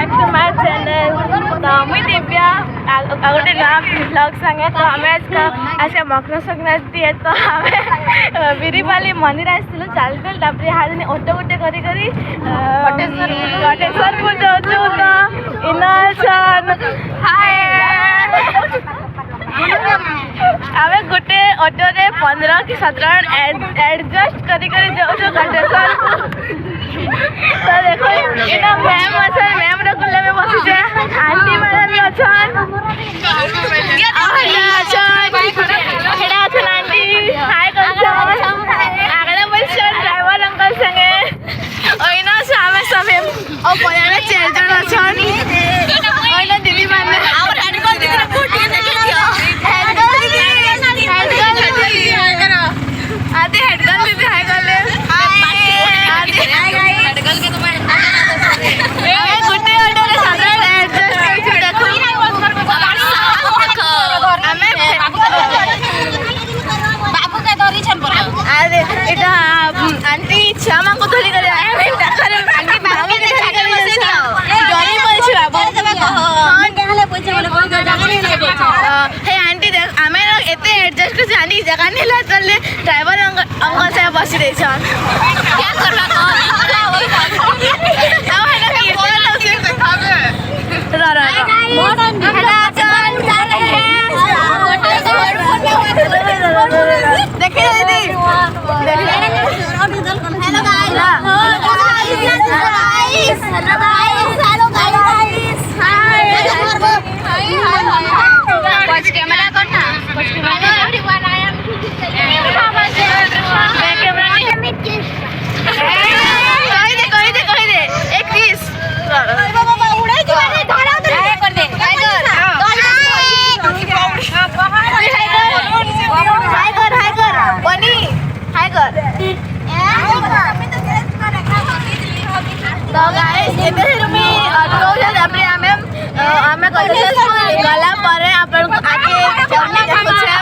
Back to my channel. तो मुई दिव्या गोटे नया ब्लॉग संगे। तो आम आज मकर संक्रांति है तो आम बिरीपाली मंदिर आसलु चल चल हाथ ऑटो गोटे कटेश्वरपुर जाऊँ। तो इन हाय आम गोटे ऑटो रे 15 कि 17 एडजस्ट करी जाऊँ कटेश्वरपुर। तो देखो इना मैम अच्छा मैम रखले में बसिचे आंटी मैडम भी अछन आंटी हाय करछन आगले बसिचे ड्राइवर अंकल संगे ओइना से आमे सब ओ पयाने 4 जन अछन ओइना दीदी माने और हेडगल दिखरे फुटी देखियो हेडगल दीदी आते हेडगल दीदी हाय करले आते हेडगल के तुम्हारे गुटे ऑटो रे साधारण एडजस्ट करछि देखो हमें बाबू के दरी छन पर अरे एटा आंटी छामा को धरी करे आमे देखरे आंटी बाबू के छाके बसे दियो डरी बोलछि बाबू हां कहले पूछे बोले कोई जगह नहीं पूछे हे आंटी देख आमे एते एडजस्ट जानी जगह नहीं ला चलले ड्राइवर अंकल से बसी दे छन क्या करला को देखिए दीदी हेलो गाइस हाय कैमरा करना एवरीवन आई एम कोई दे एक किस बाबा उड़े जीवाने धरा उधर कर दे हाय कर बनी हाय कर तो गाइस एबे मी ऑटो जा अपने हमें कॉलेज गला पर अपन आके जर्नी देखो छे